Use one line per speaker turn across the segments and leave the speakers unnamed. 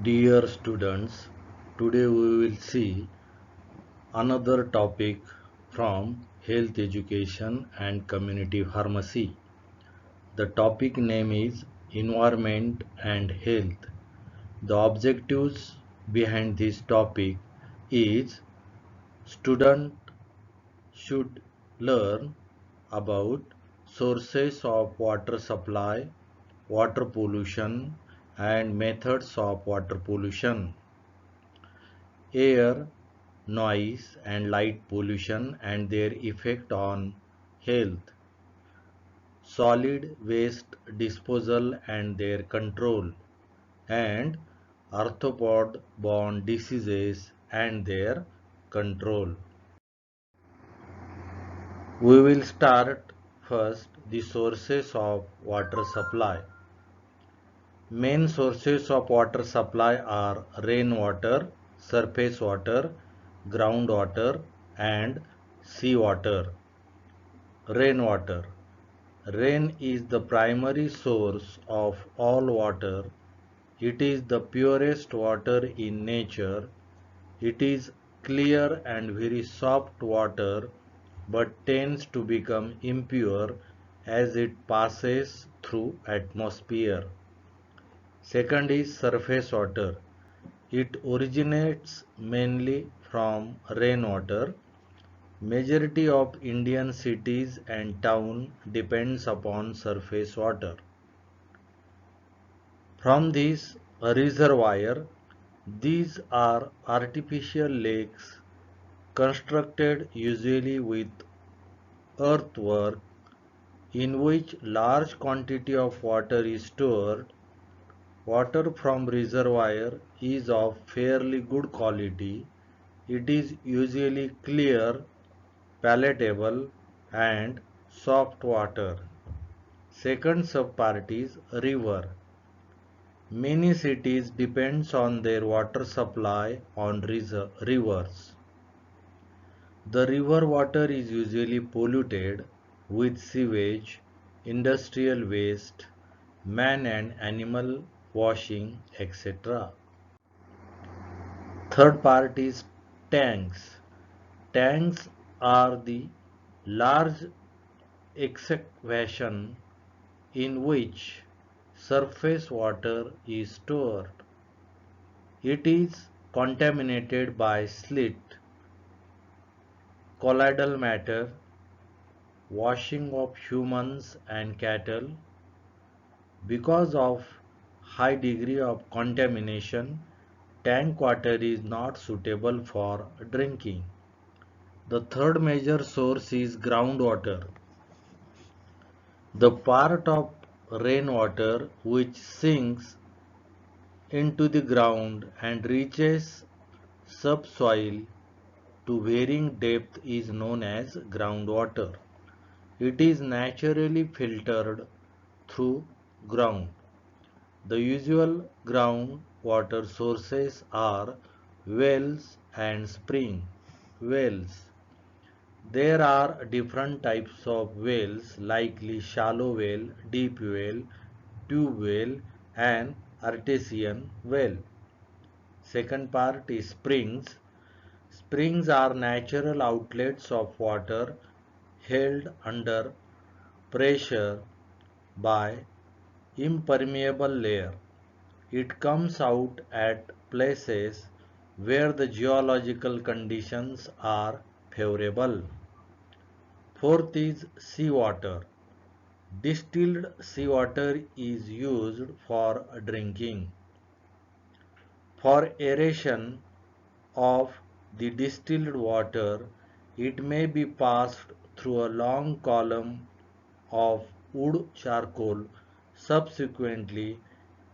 Dear students, today we will see another topic from health education and community pharmacy. The topic name is environment and health. The objectives behind this topic is student should learn about sources of water supply, water pollution and methods of water pollution, air, noise and light pollution and their effect on health, solid waste disposal and their control, and arthropod-borne diseases and their control. We will start first the sources of water supply. Main sources of water supply are rainwater, surface water, groundwater and seawater. Rainwater. Rain is the primary source of all water. It is the purest water in nature. It is clear and very soft water but tends to become impure as it passes through atmosphere. Second is surface water. It originates mainly from rainwater. Majority of Indian cities and towns depends upon surface water. From this reservoir, these are artificial lakes constructed usually with earthwork in which large quantity of water is stored. Water from reservoir is of fairly good quality. It is usually clear, palatable and soft water. Second subpart is river. Many cities depends on their water supply on rivers. The river water is usually polluted with sewage, industrial waste, man and animal washing, etc. Third part is tanks. Tanks are the large excavation in which surface water is stored. It is contaminated by slit, colloidal matter, washing of humans and cattle. Because of high degree of contamination, tank water is not suitable for drinking. The third major source is groundwater. The part of rainwater which sinks into the ground and reaches subsoil to varying depth is known as groundwater. It is naturally filtered through ground. The usual groundwater sources are wells and springs. Wells. There are different types of wells like shallow well, deep well, tube well and artesian well. Second part is springs. Springs are natural outlets of water held under pressure by impermeable layer. It comes out at places where the geological conditions are favorable. Fourth is seawater. Distilled seawater is used for drinking. For aeration of the distilled water, it may be passed through a long column of wood charcoal. Subsequently,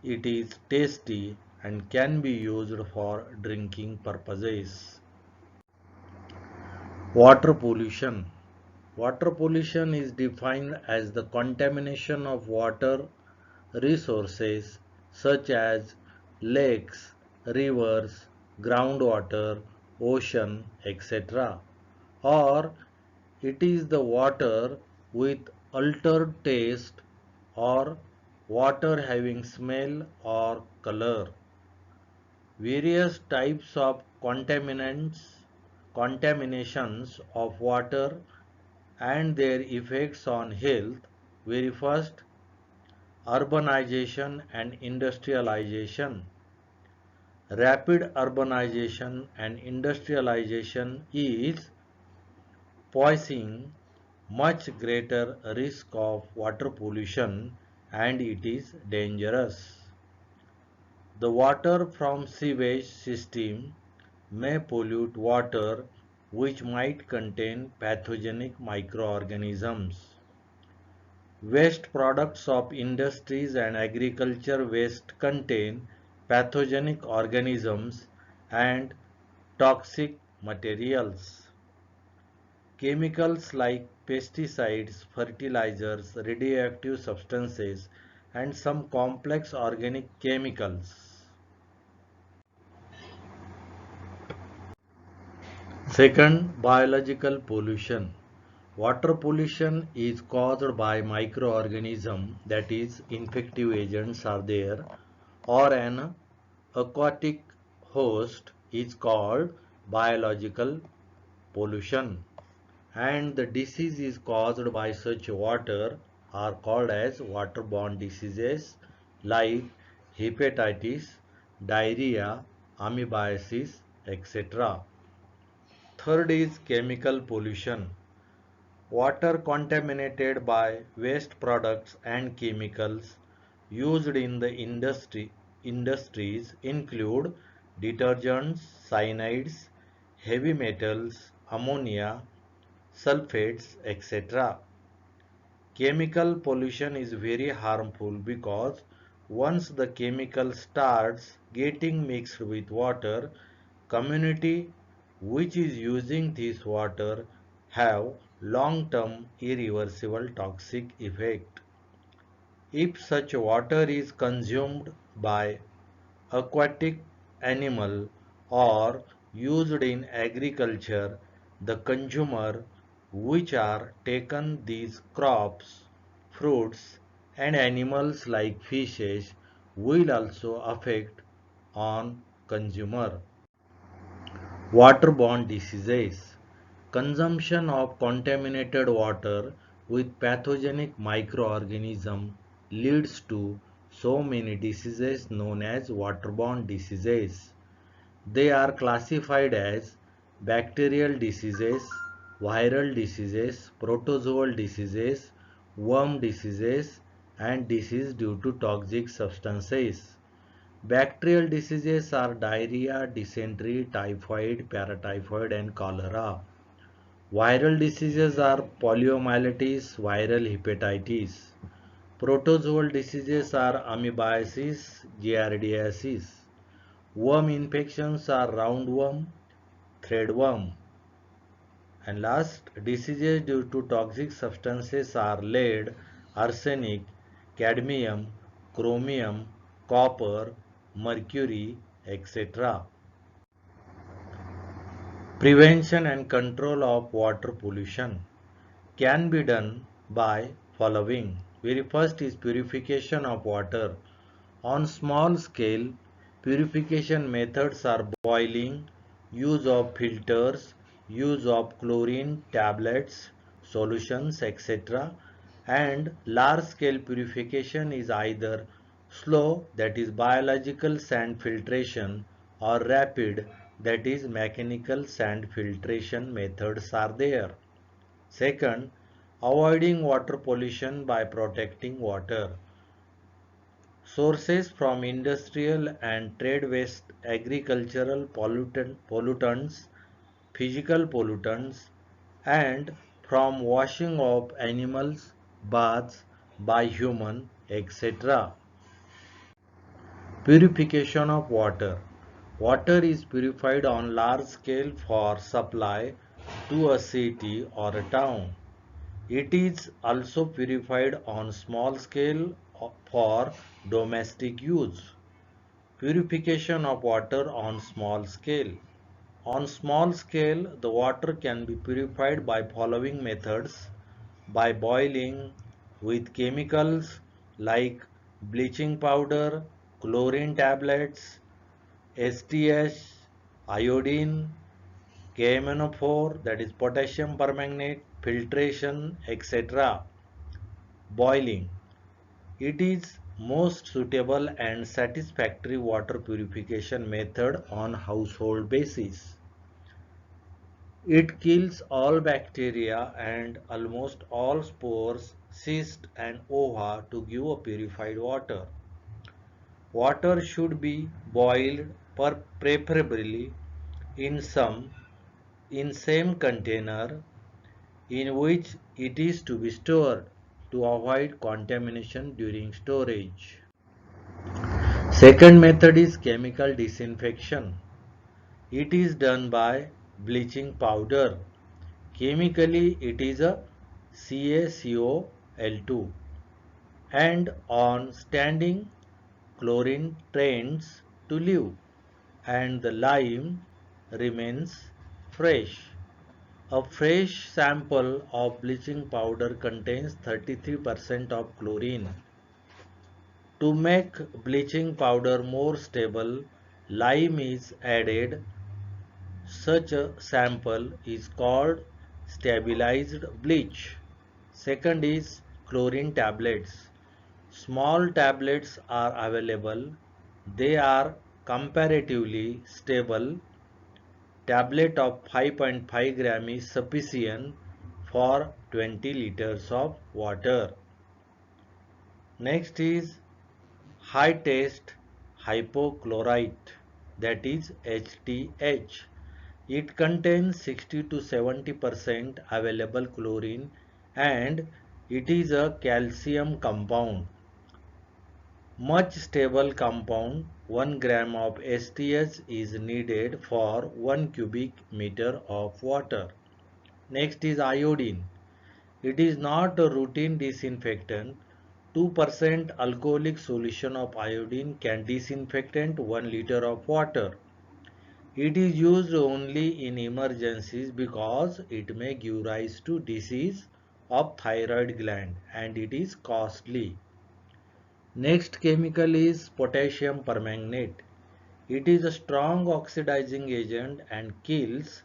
it is tasty and can be used for drinking purposes. Water pollution. Water pollution is defined as the contamination of water resources such as lakes, rivers, groundwater, ocean, etc. Or it is the water with altered taste or water having smell or color. Various types of contaminations of water and their effects on health. Very first, urbanization and industrialization. Rapid urbanization and industrialization is posing much greater risk of water pollution and it is dangerous. The water from sewage system may pollute water which might contain pathogenic microorganisms. Waste products of industries and agriculture waste contain pathogenic organisms and toxic materials. Chemicals like pesticides, fertilizers, radioactive substances, and some complex organic chemicals. Second, biological pollution. Water pollution is caused by microorganisms, that is, infective agents are there, or an aquatic host is called biological pollution. And the disease is caused by such water are called as waterborne diseases like hepatitis, diarrhea, amoebiasis, etc. Third is chemical pollution. Water contaminated by waste products and chemicals used in the industries include detergents, cyanides, heavy metals, ammonia, sulfates, etc. Chemical pollution is very harmful because once the chemical starts getting mixed with water, community which is using this water have long-term irreversible toxic effect. If such water is consumed by aquatic animal or used in agriculture, the consumer which are taken these crops, fruits and animals like fishes will also affect on consumer. Waterborne diseases. Consumption of contaminated water with pathogenic microorganisms leads to so many diseases known as waterborne diseases. They are classified as bacterial diseases, viral diseases, protozoal diseases, worm diseases, and disease due to toxic substances. Bacterial diseases are diarrhea, dysentery, typhoid, paratyphoid, and cholera. Viral diseases are poliomyelitis, viral hepatitis. Protozoal diseases are amoebiasis, giardiasis. Worm infections are roundworm, threadworm. And last, diseases due to toxic substances are lead, arsenic, cadmium, chromium, copper, mercury, etc. Prevention and control of water pollution can be done by following. Very first is purification of water. On small scale, purification methods are boiling, use of filters, use of chlorine tablets, solutions, etc. And large scale purification is either slow, that is biological sand filtration, or rapid, that is mechanical sand filtration methods are there. Second, avoiding water pollution by protecting water. Sources from industrial and trade waste, agricultural pollutants, physical pollutants, and from washing of animals, baths by human, etc. Purification of water. Water is purified on large scale for supply to a city or a town. It is also purified on small scale for domestic use. Purification of water on small scale. On small scale, the water can be purified by following methods: by boiling with chemicals like bleaching powder, chlorine tablets, STH, iodine, KMNO4, that is potassium permanganate, filtration, etc. Boiling. It is most suitable and satisfactory water purification method on household basis. It kills all bacteria and almost all spores, cysts and ova to give a purified water. Water should be boiled preferably in same container in which it is to be stored to avoid contamination during storage. Second method is chemical disinfection. It is done by bleaching powder. Chemically it is a CaCO2 and on standing chlorine tends to leave and the lime remains fresh. A fresh sample of bleaching powder contains 33% of chlorine. To make bleaching powder more stable, lime is added. Such a sample is called stabilized bleach. Second is chlorine tablets. Small tablets are available. They are comparatively stable. Tablet of 5.5 gram is sufficient for 20 liters of water. Next is high test hypochlorite, that is HTH. It contains 60 to 70% available chlorine and it is a calcium compound. Much stable compound, 1 gram of STH is needed for 1 cubic meter of water. Next is iodine. It is not a routine disinfectant. 2% alcoholic solution of iodine can disinfect 1 liter of water. It is used only in emergencies because it may give rise to disease of thyroid gland and it is costly. Next chemical is potassium permanganate. It is a strong oxidizing agent and kills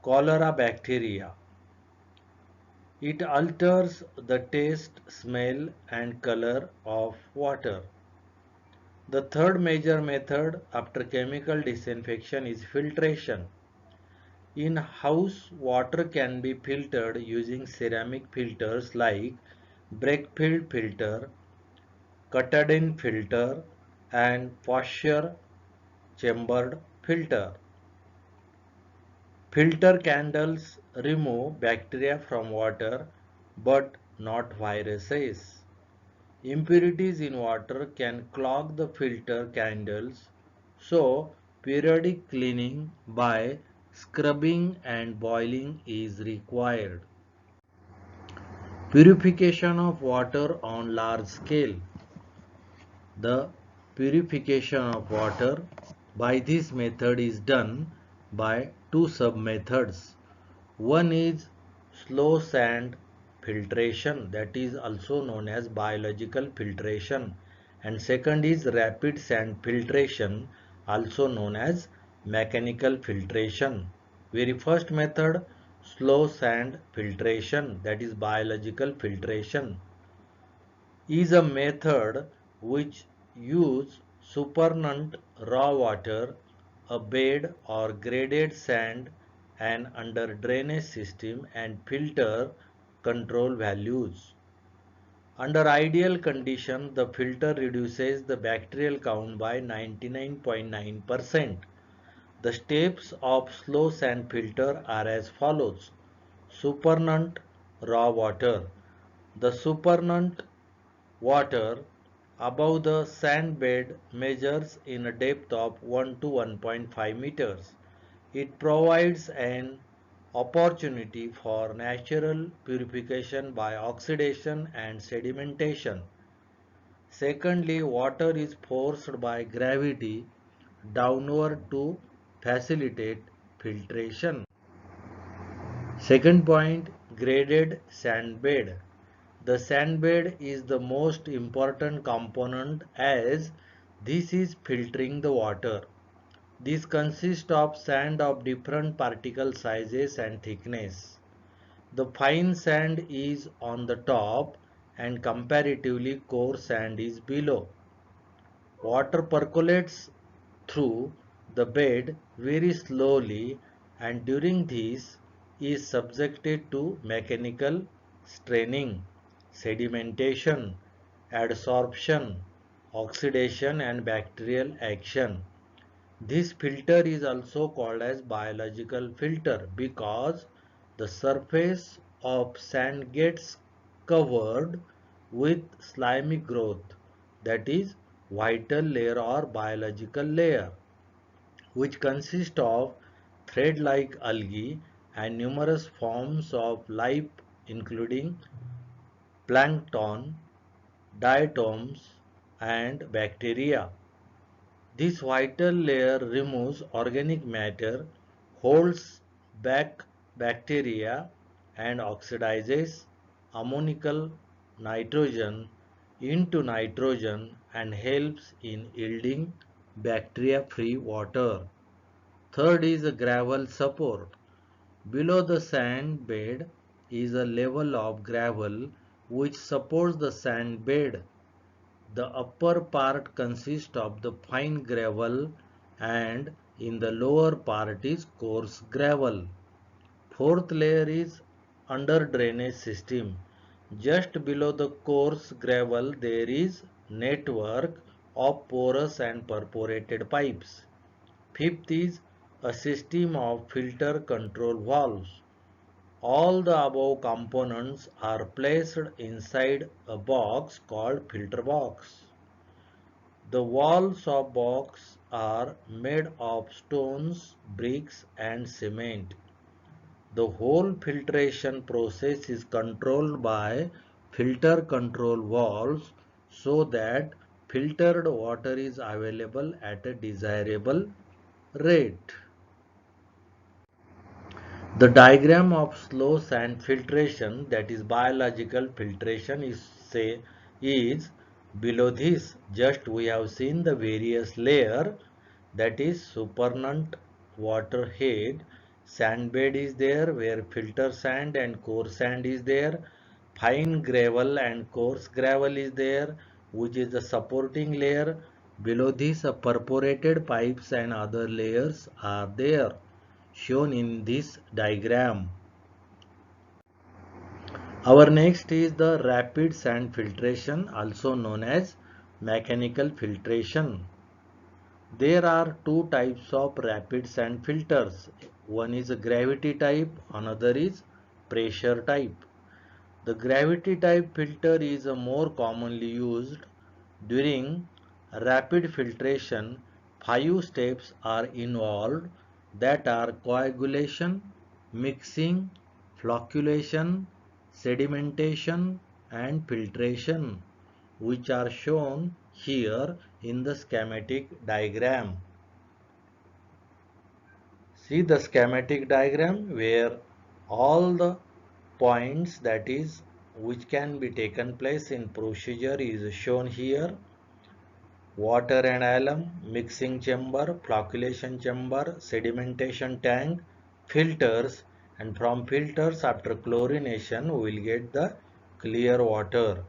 cholera bacteria. It alters the taste, smell and color of water. The third major method after chemical disinfection is filtration. In house, water can be filtered using ceramic filters like Brakefield filter, Katadyn filter and Foster chambered filter. Filter candles remove bacteria from water but not viruses. Impurities in water can clog the filter candles, so periodic cleaning by scrubbing and boiling is required. Purification of water on large scale. The purification of water by this method is done by two sub-methods. One is slow sand filtration, that is also known as biological filtration, and second is rapid sand filtration, also known as mechanical filtration. Very first method, slow sand filtration, that is biological filtration, is a method which use supernatant raw water, a bed or graded sand and under drainage system and filter control values. Under ideal condition, the filter reduces the bacterial count by 99.9%. The steps of slow sand filter are as follows. Supernatant raw water. The supernatant water above the sand bed measures in a depth of 1 to 1.5 meters. It provides an opportunity for natural purification by oxidation and sedimentation. Secondly, water is forced by gravity downward to facilitate filtration. Second point, graded sand bed. The sand bed is the most important component as This is filtering the water. This consists of sand of different particle sizes and thickness. The fine sand is on the top and comparatively coarse sand is below. Water percolates through the bed very slowly and during this is subjected to mechanical straining, sedimentation, adsorption, oxidation and bacterial action. This filter is also called as biological filter because the surface of sand gets covered with slimy growth, that is vital layer or biological layer, which consists of thread-like algae and numerous forms of life including plankton, diatoms and bacteria. This vital layer removes organic matter, holds back bacteria and oxidizes ammonical nitrogen into nitrogen and helps in yielding bacteria-free water. Third is a gravel support. Below the sand bed is a level of gravel which supports the sand bed. The upper part consists of the fine gravel and in the lower part is coarse gravel. Fourth layer is under drainage system. Just below the coarse gravel there is network of porous and perforated pipes. Fifth is a system of filter control valves. All the above components are placed inside a box called filter box. The walls of box are made of stones, bricks and cement. The whole filtration process is controlled by filter control valves so that filtered water is available at a desirable rate. The diagram of slow sand filtration, that is biological filtration, is below this. Just we have seen the various layer, that is supernatant water head, sand bed is there where filter sand and coarse sand is there, fine gravel and coarse gravel is there which is the supporting layer. Below this perforated pipes and other layers are there shown in this diagram. Our next is the rapid sand filtration, also known as mechanical filtration. There are two types of rapid sand filters. One is a gravity type, another is pressure type. The gravity type filter is a more commonly used. During rapid filtration, 5 steps are involved, that are coagulation, mixing, flocculation, sedimentation and filtration, which are shown here in the schematic diagram. See the schematic diagram where all the points, that is which can be taken place in procedure, is shown here. Water and alum, mixing chamber, flocculation chamber, sedimentation tank, filters, and from filters after chlorination we will get the clear water.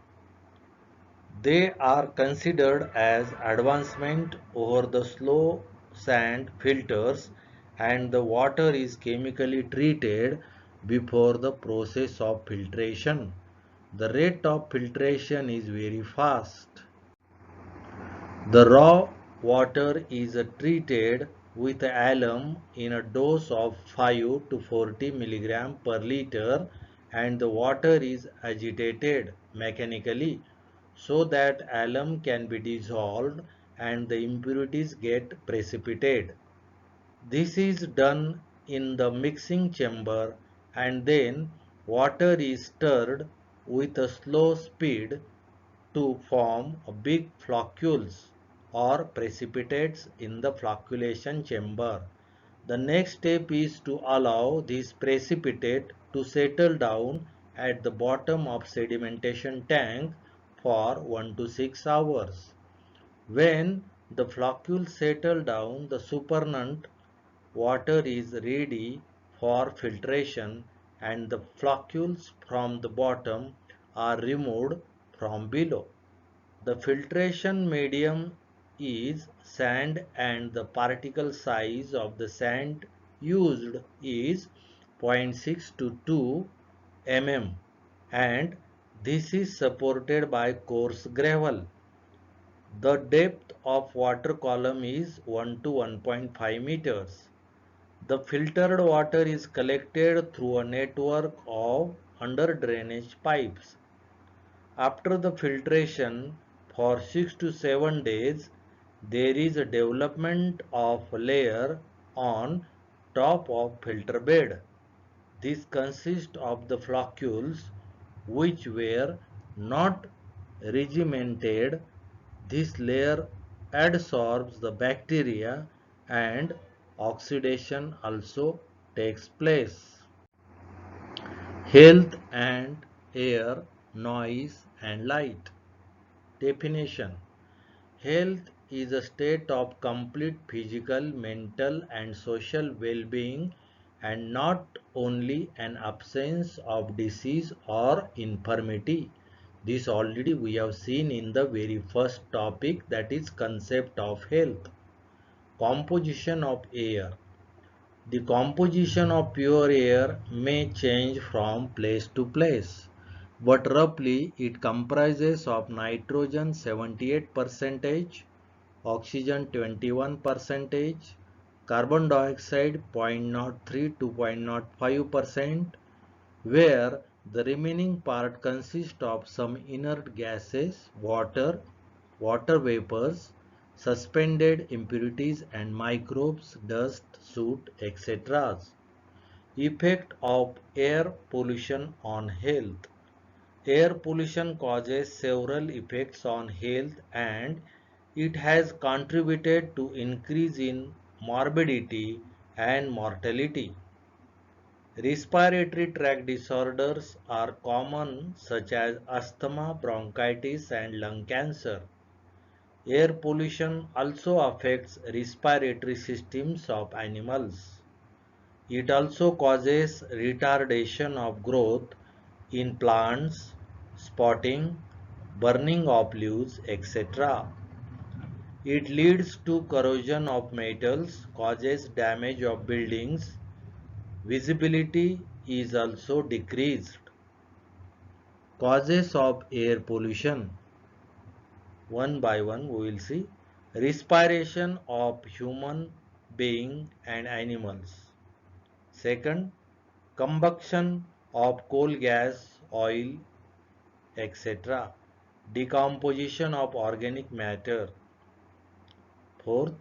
They are considered as advancement over the slow sand filters and the water is chemically treated before the process of filtration. The rate of filtration is very fast. The raw water is treated with alum in a dose of 5 to 40 mg per liter and the water is agitated mechanically so that alum can be dissolved and the impurities get precipitated. This is done in the mixing chamber and then water is stirred with a slow speed to form big floccules or precipitates in the flocculation chamber. The next step is to allow this precipitate to settle down at the bottom of sedimentation tank for 1 to 6 hours. When The floccules settle down, the supernatant water is ready for filtration and the floccules from the bottom are removed from below. The filtration medium is sand and the particle size of the sand used is 0.6 to 2 mm and this is supported by coarse gravel. The depth of water column is 1 to 1.5 meters. The filtered water is collected through a network of under drainage pipes. After the filtration for 6 to 7 days, there is a development of a layer on top of filter bed. This consists of the floccules which were not regimented. This layer adsorbs the bacteria and oxidation also takes place. Health and air, noise and light. Definition: health is a state of complete physical, mental and social well-being and not only an absence of disease or infirmity. This already we have seen in the very first topic, that is concept of health. Composition of air. The composition of pure air may change from place to place, but roughly it comprises of nitrogen 78%, oxygen 21%, carbon dioxide 0.03 to 0.05%, where the remaining part consists of some inert gases, water vapors, suspended impurities and microbes, dust, soot, etc. Effect of air pollution on health. Air pollution causes several effects on health and it has contributed to increase in morbidity and mortality. Respiratory tract disorders are common such as asthma, bronchitis and lung cancer. Air pollution also affects respiratory systems of animals. It also causes retardation of growth in plants, spotting, burning of leaves, etc. It leads to corrosion of metals, causes damage of buildings. Visibility is also decreased. Causes of air pollution. One by one we will see. Respiration of human being and animals. Second, combustion of coal gas, oil, etc. Decomposition of organic matter. Fourth,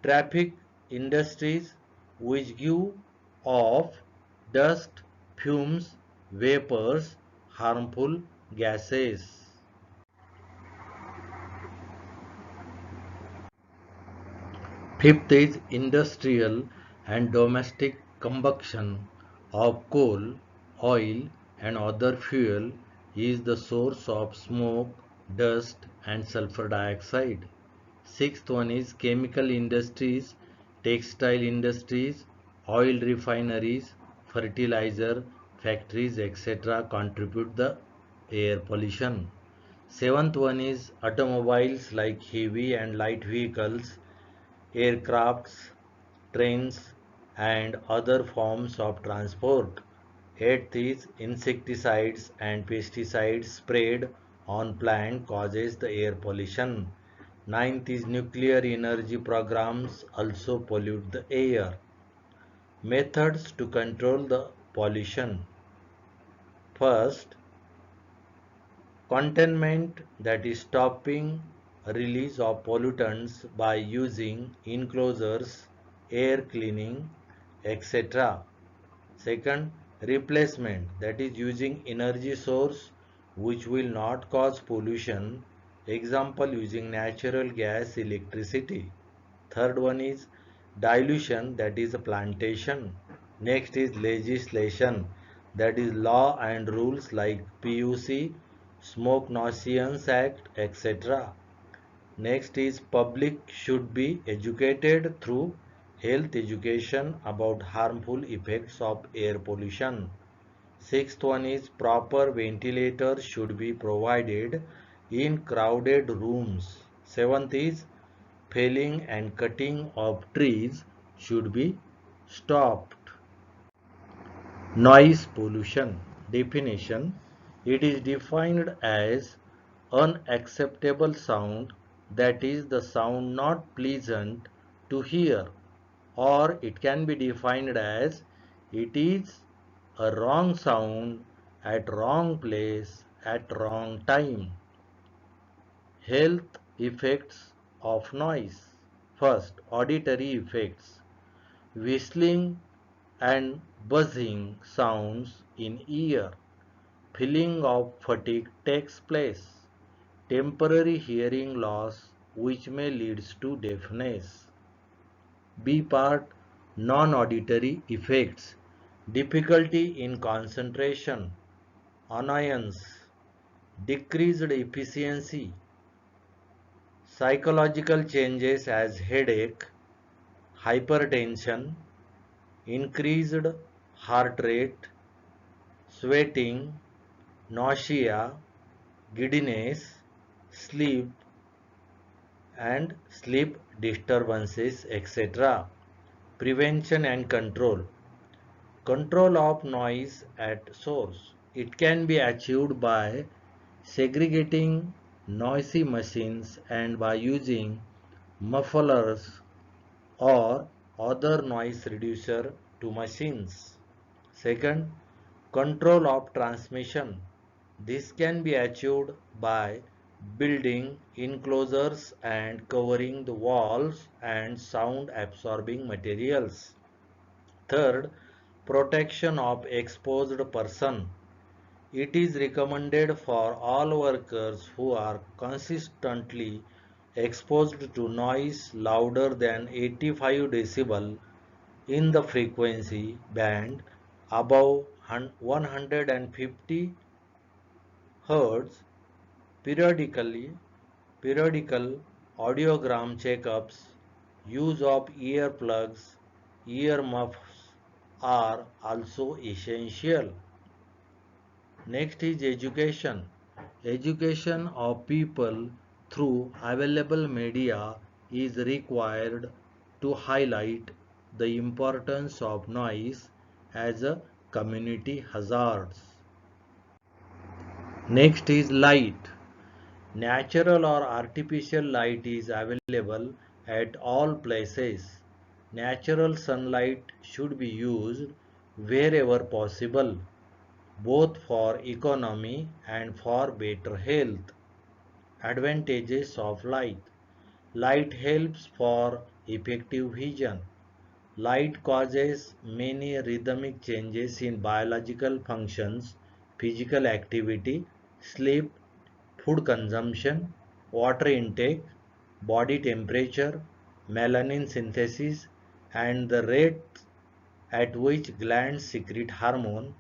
traffic industries which give off dust, fumes, vapors, harmful gases. Fifth is industrial and domestic combustion of coal, oil and other fuel is the source of smoke, dust and sulfur dioxide. Sixth one is chemical industries, textile industries, oil refineries, fertilizer factories etc. contribute the air pollution. Seventh one is automobiles like heavy and light vehicles, aircrafts, trains and other forms of transport. Eighth is insecticides and pesticides sprayed on plant causes the air pollution. Ninth is nuclear energy programs also pollute the air. Methods to control the pollution. First, containment, that is stopping release of pollutants by using enclosures, air cleaning, etc. Second, replacement, that is using energy source which will not cause pollution. Example, using natural gas, electricity. Third one is dilution, that is a plantation. Next is legislation, that is law and rules like PUC, Smoke Noise Act, etc. Next is public should be educated through health education about harmful effects of air pollution. Sixth one is proper ventilators should be provided in crowded rooms. Seventh is felling and cutting of trees should be stopped. Noise pollution definition. It is defined as unacceptable sound, that is the sound not pleasant to hear, or it can be defined as it is a wrong sound at wrong place at wrong time. Health effects of noise. First, auditory effects. Whistling and buzzing sounds in ear. Feeling of fatigue takes place. Temporary hearing loss which may lead to deafness. B part, non-auditory effects. Difficulty in concentration, annoyance, decreased efficiency, psychological changes as headache, hypertension, increased heart rate, sweating, nausea, giddiness, sleep and sleep disturbances, etc. Prevention and control. Control of noise at source. It can be achieved by segregating noisy machines and by using mufflers or other noise reducer to machines. Second, control of transmission. This can be achieved by building enclosures and covering the walls and sound absorbing materials. Third, protection of exposed person. It is recommended for all workers who are consistently exposed to noise louder than 85 decibel in the frequency band above 150 Hz. Periodical audiogram checkups, use of earplugs, earmuffs are also essential. Next is education. Education of people through available media is required to highlight the importance of noise as a community hazard. Next is light. Natural or artificial light is available at all places. Natural sunlight should be used wherever possible, both for economy and for better health. Advantages of light. Light helps for effective vision. Light causes many rhythmic changes in biological functions, physical activity, sleep, food consumption, water intake, body temperature, melanin synthesis, and the rate at which glands secrete hormone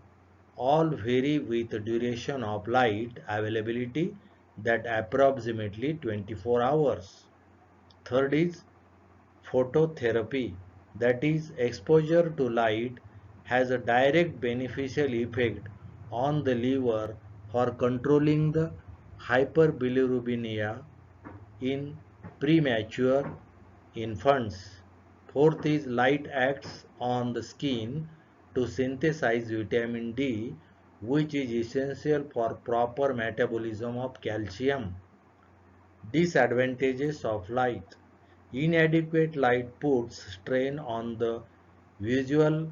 all vary with the duration of light availability, that approximately 24 hours. Third is phototherapy, that is exposure to light has a direct beneficial effect on the liver for controlling the hyperbilirubinemia in premature infants. Fourth is light acts on the skin to synthesize vitamin D, which is essential for proper metabolism of calcium. Disadvantages of light. Inadequate light puts strain on the visual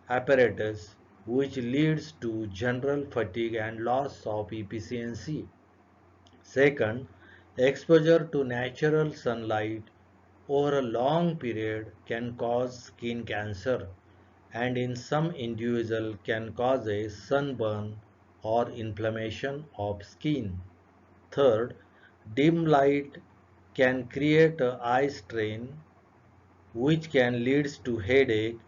apparatus, which leads to general fatigue and loss of efficiency. Second, exposure to natural sunlight over a long period can cause skin cancer, and in some individuals can cause a sunburn or inflammation of skin. Third, dim light can create a eye strain which can lead to headache,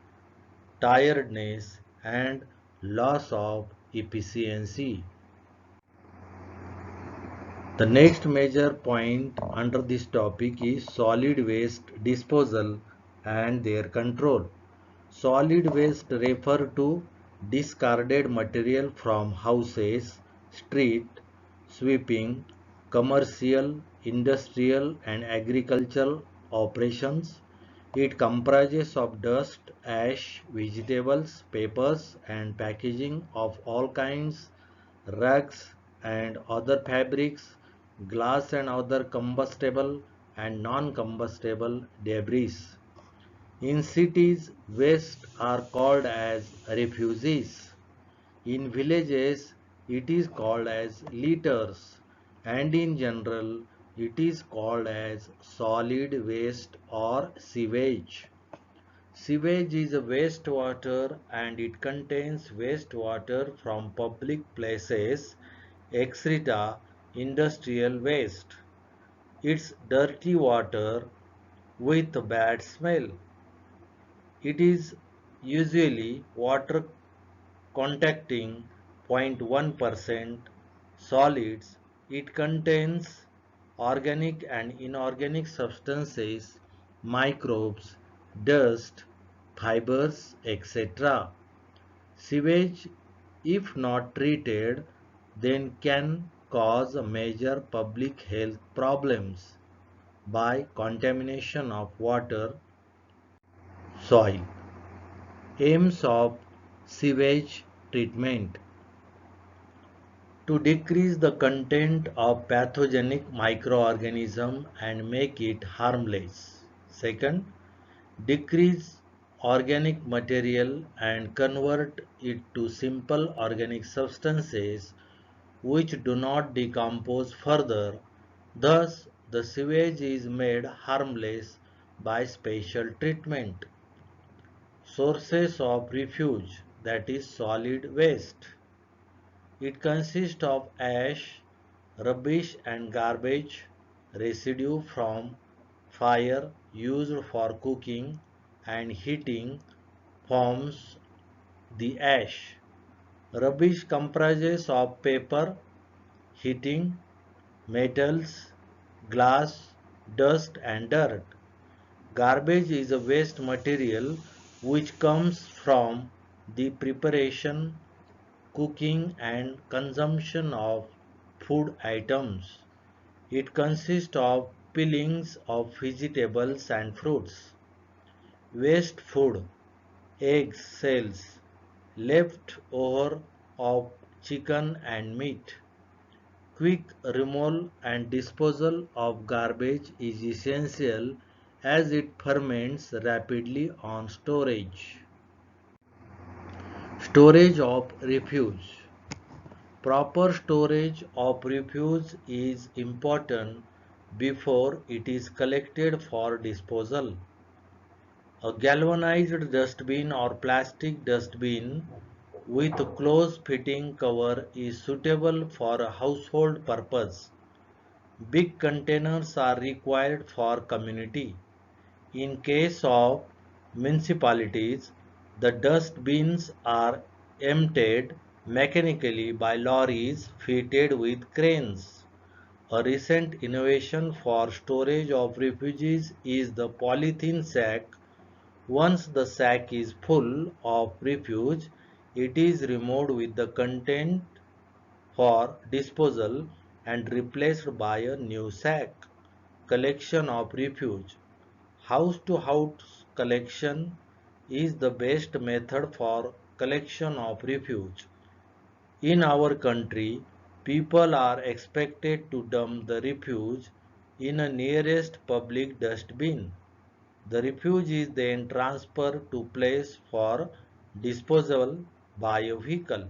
tiredness and loss of efficiency. The next major point under this topic is solid waste disposal and their control. Solid waste refer to discarded material from houses, street, sweeping, commercial, industrial and agricultural operations. It comprises of dust, ash, vegetables, papers and packaging of all kinds, rugs and other fabrics, glass and other combustible and non-combustible debris. In cities, waste are called as refugees. In villages, it is called as litters, and in general, it is called as solid waste or sewage. Sewage is a wastewater and it contains wastewater from public places, excreta, industrial waste. It's dirty water with bad smell. It is usually water containing 0.1% solids. It contains organic and inorganic substances, microbes, dust, fibers, etc. Sewage, if not treated, then can cause major public health problems by contamination of water, soil. Aims of sewage treatment: to decrease the content of pathogenic microorganisms and make it harmless. Second, decrease organic material and convert it to simple organic substances which do not decompose further. Thus, the sewage is made harmless by special treatment. Sources of refuse, that is solid waste. It consists of ash, rubbish and garbage. Residue from fire used for cooking and heating forms the ash. Rubbish comprises of paper, heating, metals, glass, dust and dirt. Garbage is a waste material which comes from the preparation, cooking and consumption of food items. It consists of peelings of vegetables and fruits, waste food, eggs, cells, left over of chicken and meat. Quick removal and disposal of garbage is essential as it ferments rapidly on storage. Storage of refuse. Proper storage of refuse is important before it is collected for disposal. A galvanized dustbin or plastic dustbin with close fitting cover is suitable for a household purpose. Big containers are required for community. In case of municipalities, the dustbins are emptied mechanically by lorries fitted with cranes. A recent innovation for storage of refugees is the polythene sack. Once the sack is full of refuse, it is removed with the content for disposal and replaced by a new sack. Collection of refuse. House to house collection is the best method for collection of refuse. In our country, people are expected to dump the refuse in a nearest public dustbin. The refuse is then transferred to place for disposal by a vehicle.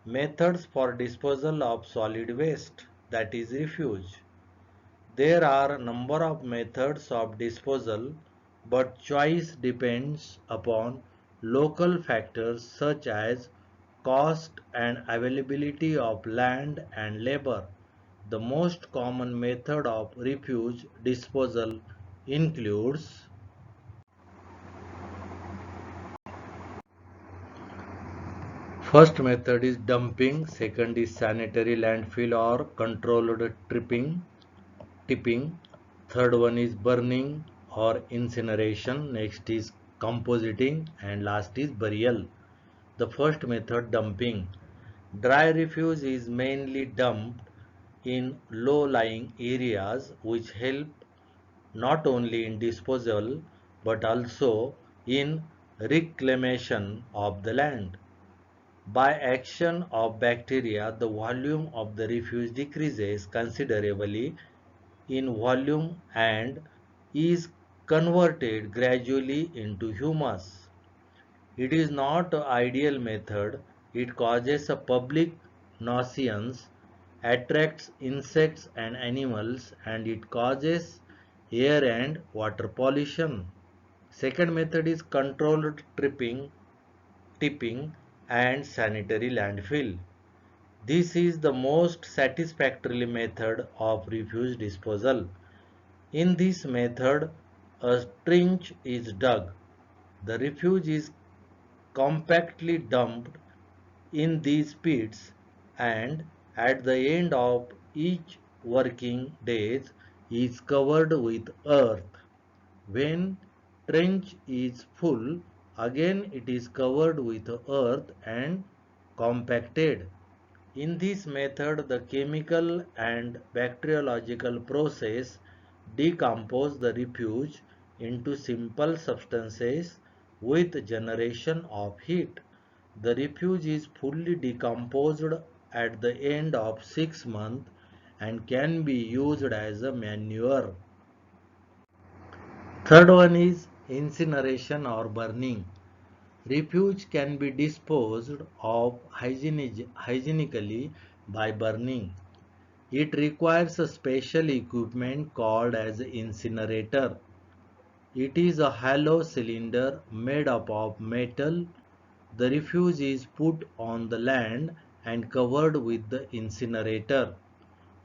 Methods for disposal of solid waste, that is refuse. There are a number of methods of disposal, but choice depends upon local factors such as cost and availability of land and labor. The most common method of refuse disposal includes First method is dumping, second is sanitary landfill or controlled tipping, third one is burning or incineration, next is compositing, and last is burial. The first method, dumping. Dry refuse is mainly dumped in low-lying areas, which help not only in disposal but also in reclamation of the land. By action of bacteria, the volume of the refuse decreases considerably in volume and is converted gradually into humus. It is not an ideal method. It causes a public nuisance, attracts insects and animals, and it causes air and water pollution. Second method is controlled tipping, and sanitary landfill. This is the most satisfactory method of refuse disposal. In this method, a trench is dug. The refuse is compactly dumped in these pits, and at the end of each working days is covered with earth. When trench is full, again it is covered with earth and compacted. In this method, the chemical and bacteriological process decompose the refuse into simple substances with generation of heat. The refuse is fully decomposed at the end of 6 months and can be used as a manure. Third one is incineration or burning. Refuse can be disposed of hygienically by burning. It requires a special equipment called as incinerator. It is a hollow cylinder made up of metal. The refuse is put on the land and covered with the incinerator.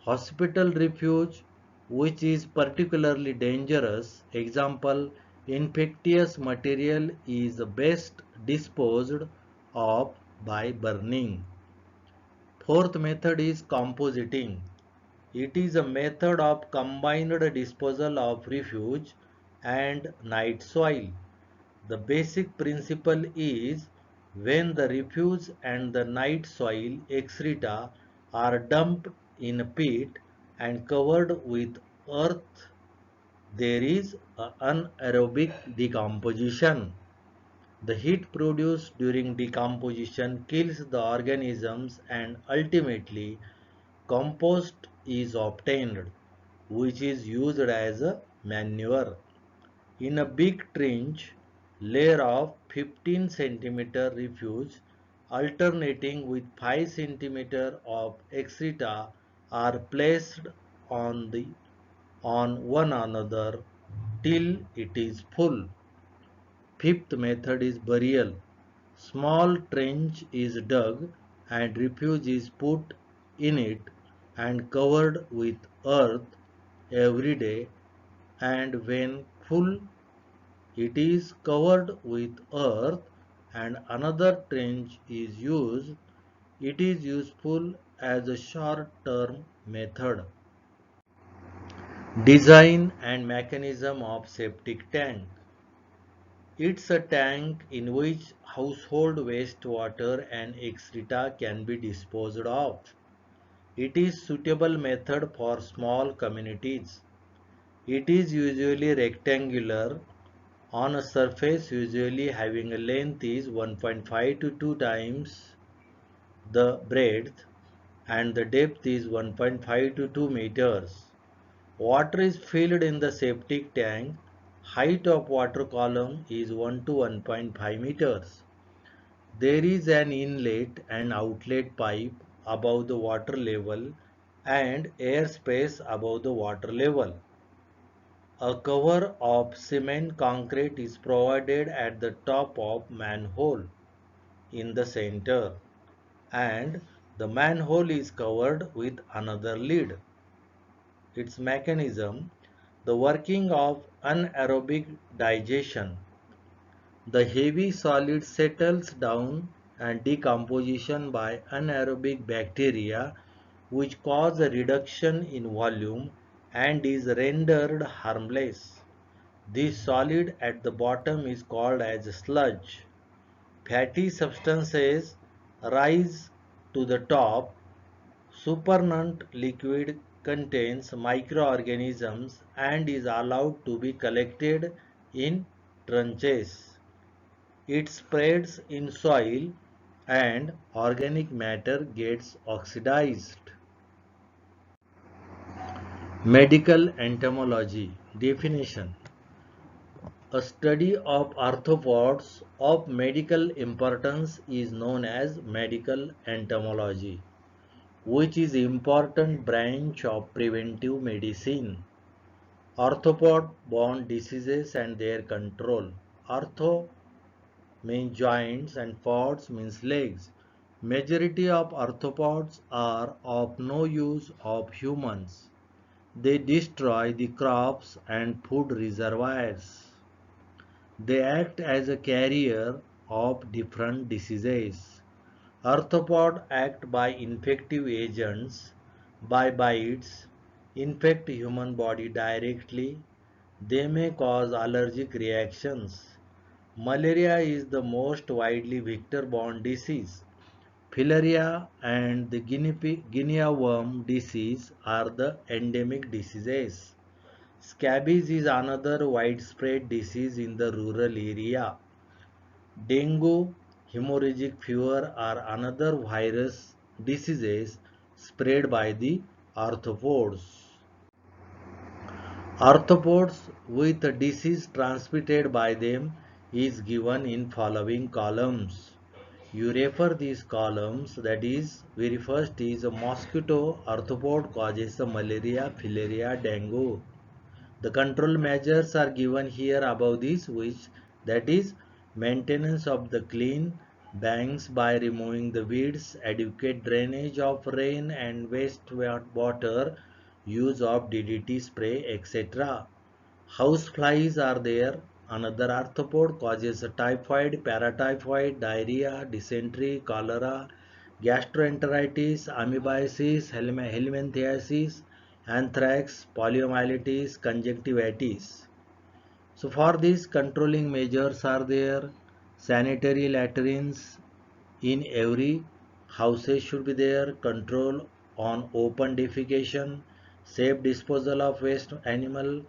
Hospital refuse, which is particularly dangerous, example, infectious material, is best disposed of by burning. Fourth method is compositing. It is a method of combined disposal of refuse and night soil. The basic principle is when the refuse and the night soil excreta are dumped in a pit and covered with earth, there is anaerobic decomposition. The heat produced during decomposition kills the organisms and ultimately compost is obtained, which is used as a manure. In a big trench, layer of 15 cm refuse alternating with 5 cm of excreta are placed on one another till it is full. Fifth method is burial. Small trench is dug and refuse is put in it and covered with earth every day, and when full it is covered with earth and another trench is used. It is useful as a short-term method. Design and mechanism of septic tank. It's a tank in which household wastewater and excreta can be disposed of. It is suitable method for small communities. It is usually rectangular on a surface, usually having a length is 1.5 to 2 times the breadth, and the depth is 1.5 to 2 meters. Water is filled in the septic tank. Height of water column is 1 to 1.5 meters. There is an inlet and outlet pipe above the water level and air space above the water level. A cover of cement concrete is provided at the top of manhole in the center, and the manhole is covered with another lid. Its mechanism, the working of anaerobic digestion. The heavy solid settles down and decomposition by anaerobic bacteria which cause a reduction in volume and is rendered harmless. This solid at the bottom is called as sludge. Fatty substances rise to the top. Supernatant liquid contains microorganisms and is allowed to be collected in trenches. It spreads in soil and organic matter gets oxidized. Medical entomology definition: a study of arthropods of medical importance is known as medical entomology, which is an important branch of preventive medicine. Arthropod-borne diseases and their control. Arthro means joints and pods means legs. Majority of arthropods are of no use of humans. They destroy the crops and food reservoirs. They act as a carrier of different diseases. Arthropod act by infective agents, by bites, infect human body directly. They may cause allergic reactions. Malaria is the most widely vector-borne disease. Filaria and the guinea worm disease are the endemic diseases. Scabies is another widespread disease in the rural area. Dengue, hemorrhagic fever are another virus diseases spread by the arthropods. Arthropods with a disease transmitted by them is given in following columns. You refer these columns, that is, very first is a mosquito arthropod causes the malaria, filaria, dengue. The control measures are given here above this, which that is maintenance of the clean banks by removing the weeds, adequate drainage of rain and wastewater, use of DDT spray, etc. House flies are there. Another arthropod causes typhoid, paratyphoid, diarrhea, dysentery, cholera, gastroenteritis, amoebiasis, helminthiasis, anthrax, poliomyelitis, conjunctivitis. So for these controlling measures are there. Sanitary latrines in every houses should be there. Control on open defecation, safe disposal of waste animal,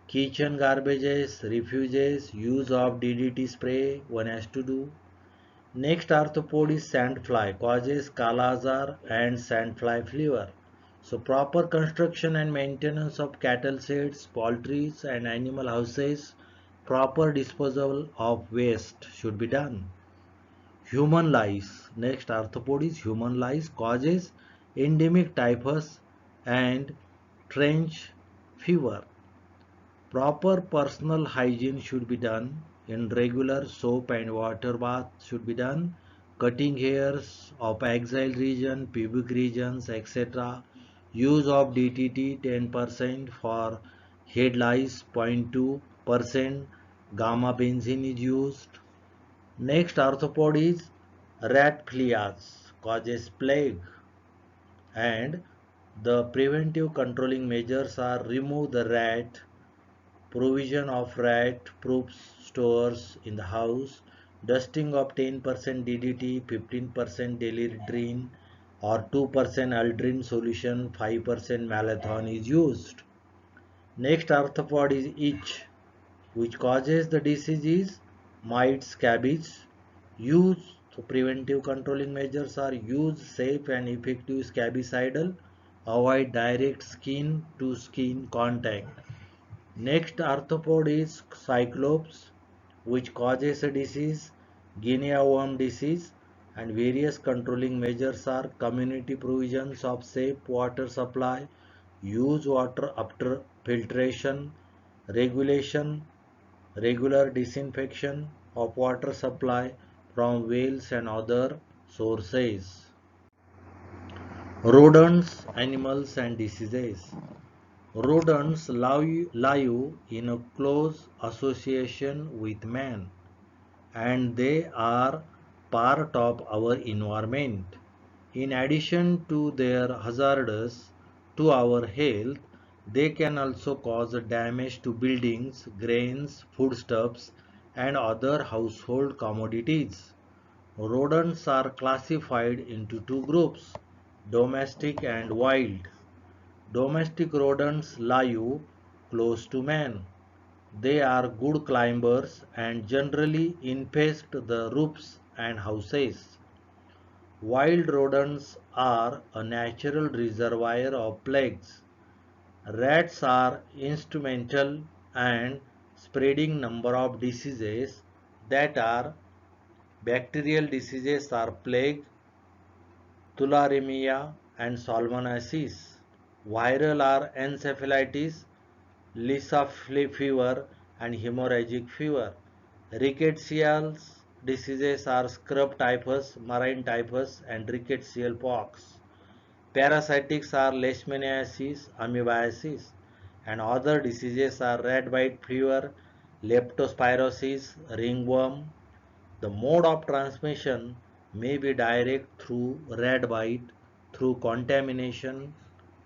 kitchen garbages, refuges, use of DDT spray one has to do. Next arthropod is sandfly, causes kala azar and sandfly fever. So proper construction and maintenance of cattle sheds, poultry and animal houses, proper disposal of waste should be done. Human lice. Next arthropod is human lice, causes endemic typhus and trench fever. Proper personal hygiene should be done. In regular soap and water bath should be done. Cutting hairs of axial region, pubic regions, etc. Use of DTT 10% for head lice, 0.2% gamma benzene is used. Next arthropod is rat fleas, causes plague, and the preventive controlling measures are remove the rat, provision of rat-proof stores in the house, dusting of 10% DDT, 15% Delidrine or 2% Aldrin solution, 5% Malathion is used. Next arthropod is itch, which causes the disease is mites, scabies. Use preventive controlling measures are use safe and effective scabicidal, avoid direct skin to skin contact. Next arthropod is cyclops, which causes a disease, guinea worm disease, and various controlling measures are community provisions of safe water supply, use water after filtration, regulation, regular disinfection of water supply from wells and other sources. Rodents, animals and diseases. Rodents live in a close association with man, and they are part of our environment. In addition to their hazardous to our health, they can also cause damage to buildings, grains, foodstuffs, and other household commodities. Rodents are classified into two groups, domestic and wild. Domestic rodents live close to man. They are good climbers and generally infest the roofs and houses. Wild rodents are a natural reservoir of plagues. Rats are instrumental in spreading number of diseases that are bacterial diseases are plague, tularemia and salmonellosis. Viral are encephalitis, Lassa fever and hemorrhagic fever. Rickettsial diseases are scrub typhus, marine typhus and rickettsial pox. Parasitics are leishmaniasis, amoebiasis and other diseases are rat bite fever, leptospirosis, ringworm. The mode of transmission may be direct through rat bite, through contamination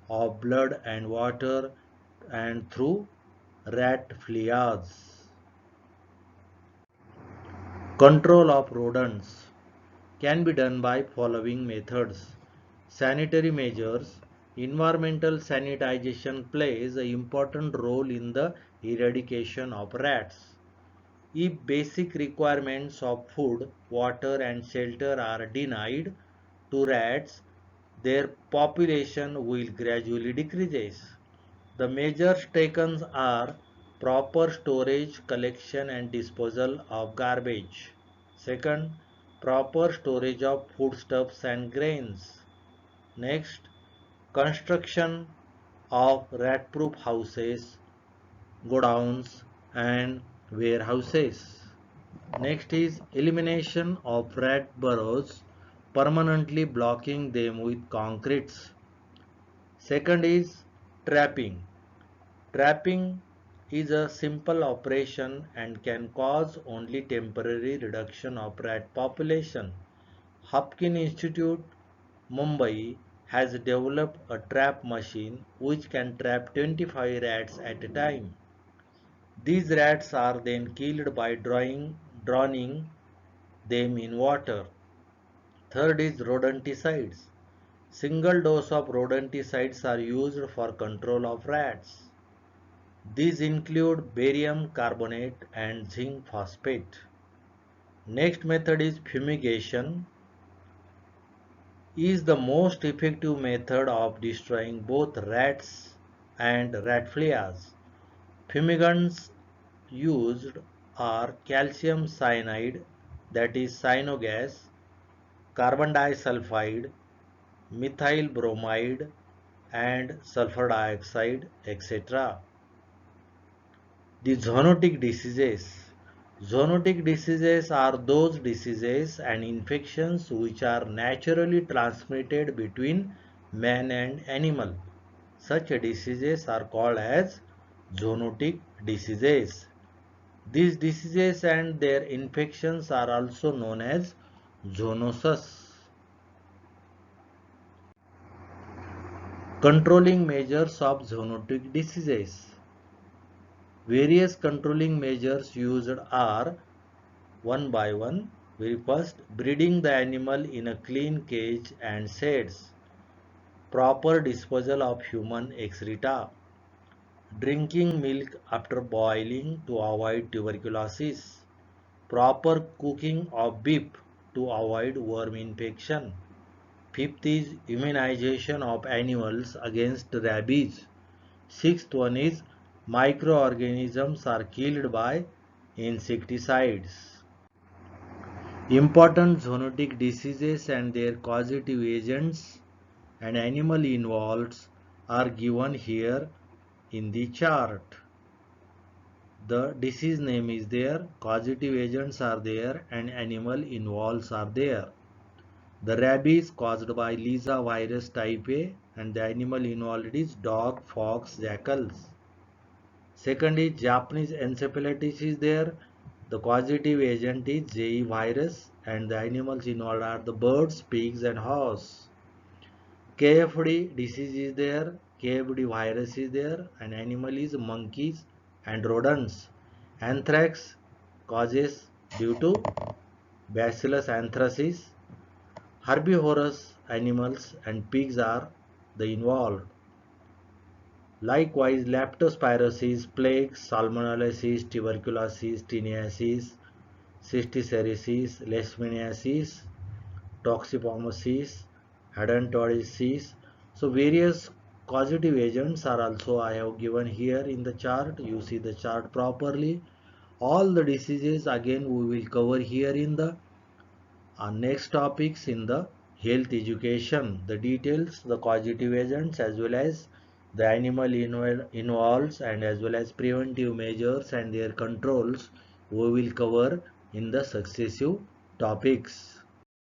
of blood and water and through rat fleas. Control of rodents can be done by following methods. Sanitary measures. Environmental sanitization plays an important role in the eradication of rats. If basic requirements of food, water and shelter are denied to rats, their population will gradually decrease. The measures taken are proper storage, collection and disposal of garbage. Second, proper storage of foodstuffs and grains. Next, construction of rat-proof houses, godowns and warehouses. Next is elimination of rat burrows, permanently blocking them with concretes. Second is trapping. Trapping is a simple operation and can cause only temporary reduction of rat population. Hopkins Institute, Mumbai has developed a trap machine which can trap 25 rats at a time. These rats are then killed by drowning them in water. Third is rodenticides. Single dose of rodenticides are used for control of rats. These include barium carbonate and zinc phosphate. Next method is fumigation. Is the most effective method of destroying both rats and rat fleas. Fumigants used are calcium cyanide, that is cyanogas, carbon disulfide, methyl bromide and sulfur dioxide, etc. The zoonotic diseases. Zoonotic diseases are those diseases and infections which are naturally transmitted between man and animal. Such diseases are called as zoonotic diseases. These diseases and their infections are also known as zoonosis. Controlling measures of zoonotic diseases. Various controlling measures used are one by one. Very first, breeding the animal in a clean cage and sheds. Proper disposal of human excreta. Drinking milk after boiling to avoid tuberculosis. Proper cooking of beef to avoid worm infection. Fifth is immunization of animals against rabies. Sixth one is microorganisms are killed by insecticides. Important zoonotic diseases and their causative agents and animal involved are given here in the chart. The disease name is there, causative agents are there and animal involved are there. The rabies caused by Lassa virus type A and the animal involved is dog, fox, jackals. Second is Japanese encephalitis is there. The causative agent is JE virus and the animals involved are the birds, pigs and horse. KFD disease is there, KFD virus is there, and animal is monkeys and rodents. Anthrax causes due to Bacillus anthracis. Herbivorous animals and pigs are the involved. Likewise, leptospirosis, plague, salmonellosis, tuberculosis, tiniasis, cysticercosis, leishmaniasis, toxoplasmosis, adenoidosis. So various causative agents are also I have given here in the chart. You see the chart properly. All the diseases again we will cover here in the next topics in the health education. The details, the causative agents as well as the animal involves and as well as preventive measures and their controls we will cover in the successive topics.